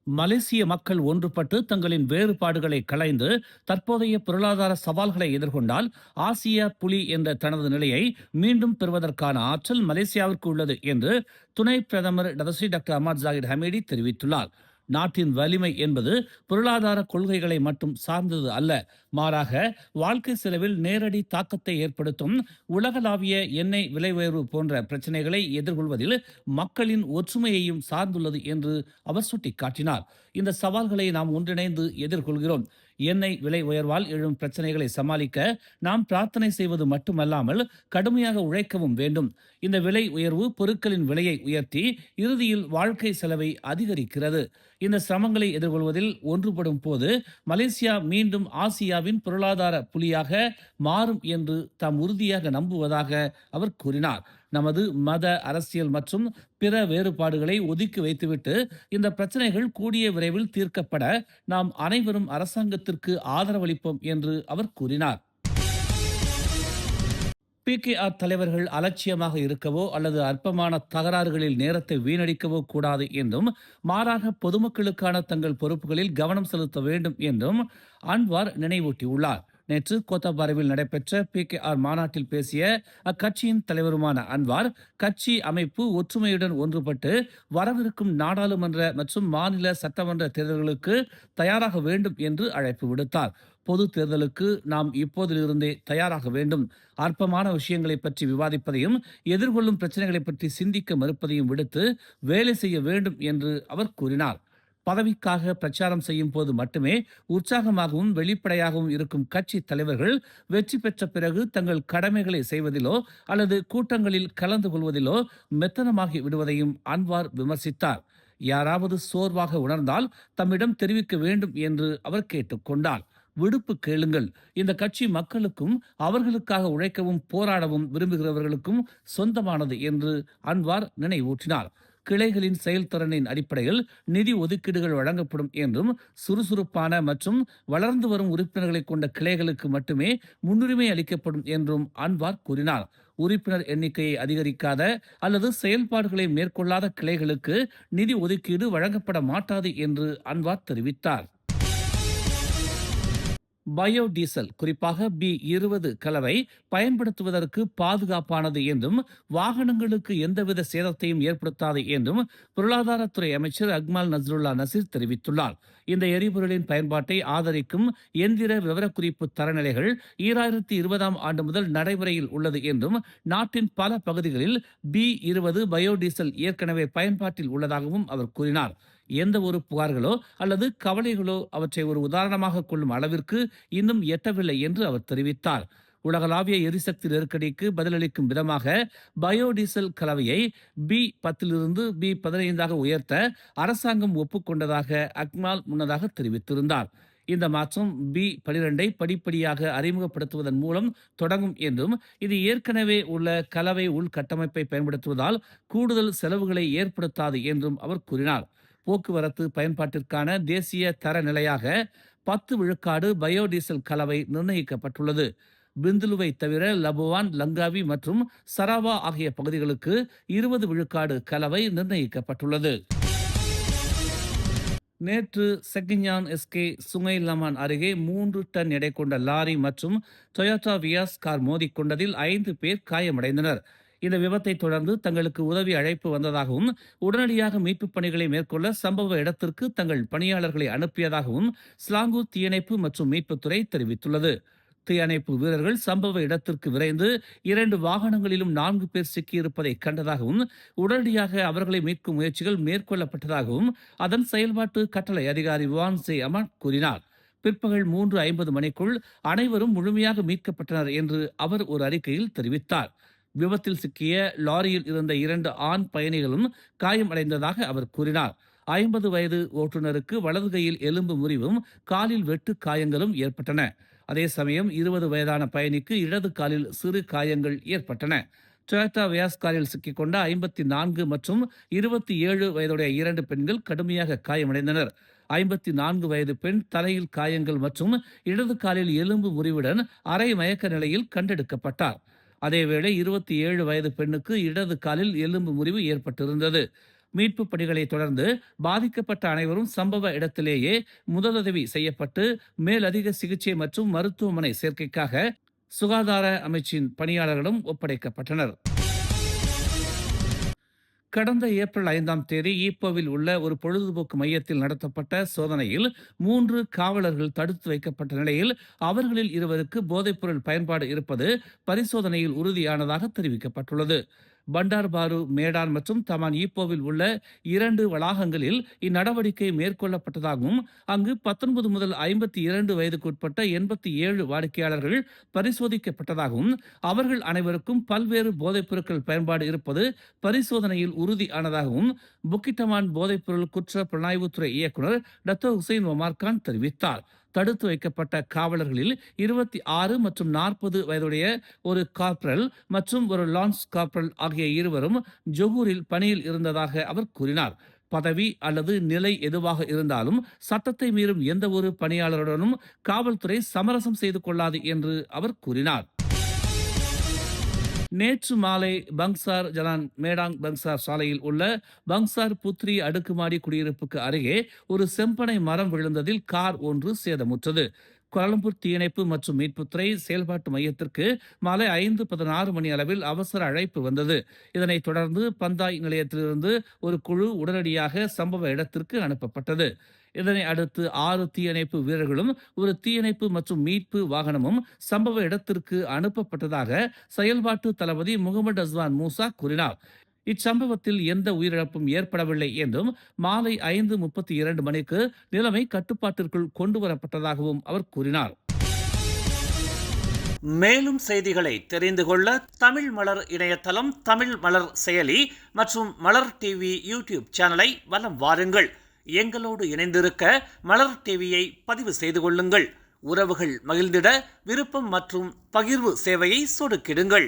மலேசிய மக்கள் ஒன்றுபட்டு தங்களின் வேறுபாடுகளை களைந்து தற்போதைய பொருளாதார சவால்களை எதிர்கொண்டால் ஆசிய புலி என்ற தனது நிலையை மீண்டும் பெறுவதற்கான ஆற்றல் மலேசியாவிற்கு உள்ளது என்று துணை பிரதமர் டாக்டர் அஹமத் ஜாகிர் ஹமீடி தெரிவித்துள்ளார். நாட்டின் வலிமை என்பது பொருளாதார கொள்கைகளை மட்டும் சார்ந்தது அல்ல, மாறாக வாழ்க்கை செலவில் நேரடி தாக்கத்தை ஏற்படுத்தும் உலகளாவிய எண்ணெய் விலை உயர்வு போன்ற பிரச்சனைகளை எதிர்கொள்வதில் மக்களின் ஒற்றுமையையும் சார்ந்துள்ளது என்று அவர் சுட்டிக்காட்டினார். இந்த சவால்களை நாம் ஒன்றிணைந்து எதிர்கொள்கிறோம். எண்ணெய் விலை உயர்வால் எழும் பிரச்சனைகளை சமாளிக்க நாம் பிரார்த்தனை செய்வது மட்டுமல்லாமல் கடுமையாக உழைக்கவும் வேண்டும். இந்த விலை உயர்வு பொருட்களின் விலையை உயர்த்தி இறுதியில் வாழ்க்கை செலவை அதிகரிக்கிறது. இந்த சிரமங்களை எதிர்கொள்வதில் ஒன்றுபடும் போது மலேசியா மீண்டும் ஆசியாவின் பொருளாதார புலியாக மாறும் என்று தாம் உறுதியாக நம்புவதாக அவர் கூறினார். நமது மத, அரசியல் மற்றும் பிற வேறுபாடுகளை ஒதுக்கி வைத்துவிட்டு இந்த பிரச்சனைகள் கூடிய விரைவில் தீர்க்கப்பட நாம் அனைவரும் அரசாங்கத்திற்கு ஆதரவளிப்போம் என்று அவர் கூறினார். பிகேஆர் தலைவர்கள் அலட்சியமாக இருக்கவோ அல்லது அற்பமான தகராறுகளில் நேரத்தை வீணடிக்கவோ கூடாது என்றும், மாறாக பொதுமக்களுக்கான தங்கள் பொறுப்புகளில் கவனம் செலுத்த வேண்டும் என்றும் அன்வார் நினைவூட்டியுள்ளார். நேற்று கோத்தபாருவில் நடைபெற்ற பிகேஆர் மாநாட்டில் பேசிய அக்கட்சியின் தலைவருமான அன்வார், கட்சி அமைப்பு ஒற்றுமையுடன் ஒன்றுபட்டு வரவிருக்கும் நாடாளுமன்ற மற்றும் மாநில சட்டமன்ற தேர்தல்களுக்கு தயாராக வேண்டும் என்று அழைப்பு விடுத்தார். பொது தேர்தலுக்கு நாம் இப்போதிலிருந்தே தயாராக வேண்டும். அற்பமான விஷயங்களை பற்றி விவாதிப்பதையும் எதிர்கொள்ளும் பிரச்சனைகளை பற்றி சிந்திக்க மறுப்பதையும் விடுத்து வேலை செய்ய வேண்டும் என்று அவர் கூறினார். பதவிக்காக பிரச்சாரம் செய்யும் போது மட்டுமே உற்சாகமாகவும் வெளிப்படையாகவும் இருக்கும் கட்சி தலைவர்கள் வெற்றி பெற்ற பிறகு தங்கள் கடமைகளை செய்வதிலோ அல்லது கூட்டங்களில் கலந்து கொள்வதிலோ மெத்தனமாகி விடுவதையும் அன்வார் விமர்சித்தார். யாராவது சோர்வாக உணர்ந்தால் தம்மிடம் தெரிவிக்க வேண்டும் என்று அவர் கேட்டுக்கொண்டார். விடுப்பு கேளுங்கள். இந்த கட்சி மக்களுக்கும் அவர்களுக்காக உழைக்கவும் போராடவும் விரும்புகிறவர்களுக்கும் சொந்தமானது என்று அன்வார் நினைவூற்றினார். கிளைகளின் செயல்திறனின் அடிப்படையில் நிதி ஒதுக்கீடுகள் வழங்கப்படும் என்றும், சுறுசுறுப்பான மற்றும் வளர்ந்து வரும் உறுப்பினர்களை கொண்ட கிளைகளுக்கு மட்டுமே முன்னுரிமை அளிக்கப்படும் என்றும் அன்வார் கூறினார். உறுப்பினர் எண்ணிக்கையை அதிகரிக்காத அல்லது செயல்பாடுகளை மேற்கொள்ளாத கிளைகளுக்கு நிதி ஒதுக்கீடு வழங்கப்பட மாட்டாது என்று அன்வார் தெரிவித்தார். பயோடீசல், குறிப்பாக B20 கலவை பயன்படுத்துவதற்கு பாதுகாப்பானது என்றும் வாகனங்களுக்கு எந்தவித சேதத்தையும் ஏற்படுத்தாது என்றும் பொருளாதாரத்துறை அமைச்சர் அக்மால் நஸ்ருல்லா நசீர் தெரிவித்துள்ளார். இந்த எரிபொருளின் பயன்பாட்டை ஆதரிக்கும் எந்திர விவரக்குறிப்பு தரநிலைகள் 2020 ஆண்டு முதல் நடைமுறையில் உள்ளது என்றும், நாட்டின் பல பகுதிகளில் B20 பயோடீசல் ஏற்கனவே பயன்பாட்டில் உள்ளதாகவும் அவர் கூறினார். எந்த ஒரு புகார்களோ அல்லது கவலைகளோ அவற்றை ஒரு உதாரணமாக கொள்ளும் அளவிற்கு இன்னும் எட்டவில்லை என்று அவர் தெரிவித்தார். உலகளாவிய எரிசக்தி நெருக்கடிக்கு பதிலளிக்கும் விதமாக பயோடீசல் கலவையை B10 B15 உயர்த்த அரசாங்கம் ஒப்புக்கொண்டதாக அக்மால் முன்னதாக தெரிவித்திருந்தார். இந்த மாற்றம் B12 படிப்படியாக அறிமுகப்படுத்துவதன் மூலம் தொடங்கும் என்றும், இது ஏற்கனவே உள்ள கலவை உள்கட்டமைப்பை பயன்படுத்துவதால் கூடுதல் செலவுகளை ஏற்படுத்தாது என்றும் அவர் கூறினார். போக்குவரத்து பயன்பாட்டிற்கான தேசிய தரநிலையாக 10 விழுக்காடு பயோடீசல் கலவை நிர்ணயிக்கப்பட்டுள்ளது. பிந்துலுவை தவிர லபுவான், லங்காவி மற்றும் சராவா ஆகிய பகுதிகளுக்கு 20 விழுக்காடு கலவை நிர்ணயிக்கப்பட்டுள்ளது. நேற்று செக்கிஞான் எஸ்கே சுங்கை லமான் அருகே 3 டன் எடை கொண்ட லாரி மற்றும் டொயோட்டா வியாஸ் கார் மோதிக்கொண்டதில் 5 பேர் காயமடைந்தனர். இந்த விபத்தை தொடர்ந்து தங்களுக்கு உதவி அழைப்பு வந்ததாகவும், உடனடியாக மீட்புப் பணிகளை மேற்கொள்ள சம்பவ இடத்திற்கு தங்கள் பணியாளர்களை அனுப்பியதாகவும் ஸ்லாங்கூர் தீயணைப்பு மற்றும் மீட்புத்துறை தெரிவித்துள்ளது. தீயணைப்பு வீரர்கள் சம்பவ இடத்திற்கு விரைந்து 2 வாகனங்களிலும் 4 பேர் சிக்கியிருப்பதை கண்டதாகவும், உடனடியாக அவர்களை மீட்கும் முயற்சிகள் மேற்கொள்ளப்பட்டதாகவும் அதன் செயல்பாட்டு கட்டளை அதிகாரி வான்சே அமான் கூறினார். பிற்பகல் 3:50 மணிக்குள் அனைவரும் முழுமையாக மீட்கப்பட்டனர் என்று அவர் ஒரு அறிக்கையில் தெரிவித்தார். விபத்தில் சிக்கிய லாரியில் இருந்த 2 ஆண் பயணிகளும் காயமடைந்ததாக அவர் கூறினார். 50 வயது ஓட்டுநருக்கு வலது கையில் எலும்பு முறிவும் காலில் வெட்டு காயங்களும் ஏற்பட்டன. அதே சமயம் 20 வயதான பயணிக்கு இடது காலில் சிறு காயங்கள் ஏற்பட்டன. டொயோட்டா வியாஸ் காரில் சிக்கிக்கொண்ட 54 மற்றும் 27 வயதுடைய 2 பெண்கள் கடுமையாக காயமடைந்தனர். 54 வயது பெண் தலையில் காயங்கள் மற்றும் இடது காலில் எலும்பு முறிவுடன் அரை மயக்க நிலையில் கண்டெடுக்கப்பட்டார். அதேவேளை 27 வயது பெண்ணுக்கு இடது காலில் எலும்பு முறிவு ஏற்பட்டிருந்தது. மீட்பு பணிகளை தொடர்ந்து பாதிக்கப்பட்ட அனைவரும் சம்பவ இடத்திலேயே முதலுதவி செய்யப்பட்டு மேலதிக சிகிச்சை மற்றும் மருத்துவமனை சேர்க்கைக்காக சுகாதார அமைச்சின் பணியாளர்களும் ஒப்படைக்கப்பட்டனர். கடந்த ஏப்ரல் 5ஆம் தேதி ஈப்போவில் உள்ள ஒரு பொழுதுபோக்கு மையத்தில் நடத்தப்பட்ட சோதனையில் 3 காவலர்கள் தடுத்து வைக்கப்பட்ட நிலையில் அவர்களில் 2 போதைப்பொருள் பயன்பாடு இருப்பது பரிசோதனையில் உறுதியானதாக தெரிவிக்கப்பட்டுள்ளது. பண்டார்பாரு, மேடான் மற்றும் தமான் ஈப்போவில் உள்ள 2 வளாகங்களில் இந்நடவடிக்கை மேற்கொள்ளப்பட்டதாகவும் அங்கு 19 முதல் 52 வயதுக்குட்பட்ட 87 வாடிக்கையாளர்கள் பரிசோதிக்கப்பட்டதாகவும் அவர்கள் அனைவருக்கும் பல்வேறு போதைப் பொருட்கள் பயன்பாடு இருப்பது பரிசோதனையில் உறுதியானதாகவும் புக்கிட்டமான் போதைப்பொருள் குற்ற புலனாய்வுத்துறை இயக்குநர் டத்தோ ஹுசைன் ஒமார் கான் தெரிவித்தார். தடுத்து வைக்கப்பட்ட காவலர்களில் 26 மற்றும் 40 வயதுடைய ஒரு கார்பரல் மற்றும் ஒரு லான்ஸ் கார்பரல் ஆகிய இருவரும் ஜொகூரில் பணியில் இருந்ததாக அவர் கூறினார். பதவி அல்லது நிலை எதுவாக இருந்தாலும் சட்டத்தை மீறும் எந்த ஒரு பணியாளருடனும் காவல்துறை சமரசம் செய்து கொள்ளாது என்று அவர் கூறினார். நேற்று மாலை பங்சார் ஜலான் மேடாங் பங்சார் சாலையில் உள்ள பங்சார் புத்ரி அடுக்குமாடி குடியிருப்புக்கு அருகே ஒரு செம்பனை மரம் விழுந்ததில் கார் ஒன்று சேதமுற்றது. கோலாலம்பூர் தீயணைப்பு மற்றும் மீட்புத்துறை செயல்பாட்டு மையத்திற்கு மாலை 5:16 மணி அளவில் அவசர அழைப்பு வந்தது. இதனைத் தொடர்ந்து பந்தாய் நிலையத்திலிருந்து ஒரு குழு உடனடியாக சம்பவ இடத்திற்கு அனுப்பப்பட்டது. இதனை அடுத்து 6 தீயணைப்பு வீரர்களும் ஒரு தீயணைப்பு மற்றும் மீட்பு வாகனமும் சம்பவ இடத்திற்கு அனுப்பப்பட்டதாக செயல்பாட்டு தளபதி முகமது அஸ்வான் மூசா கூறினார். இச்சம்பவத்தில் எந்த உயிரிழப்பும் ஏற்படவில்லை என்றும் மாலை 5:32 மணிக்கு நிலைமை கட்டுப்பாட்டிற்குள் கொண்டு வரப்பட்டதாகவும் அவர் கூறினார். மேலும் செய்திகளை தெரிந்து கொள்ள தமிழ் மலர் இணையதளம், தமிழ் மலர் செயலி மற்றும் மலர் டிவி யூடியூப் சேனலை வலம் வாருங்கள். எங்களோடு இணைந்திருக்க மலர் டிவியை பதிவு செய்து கொள்ளுங்கள். உறவுகள் மகிழ்ந்திட விருப்பம் மற்றும் பகிர்வு சேவையை சொடுக்கிடுங்கள்.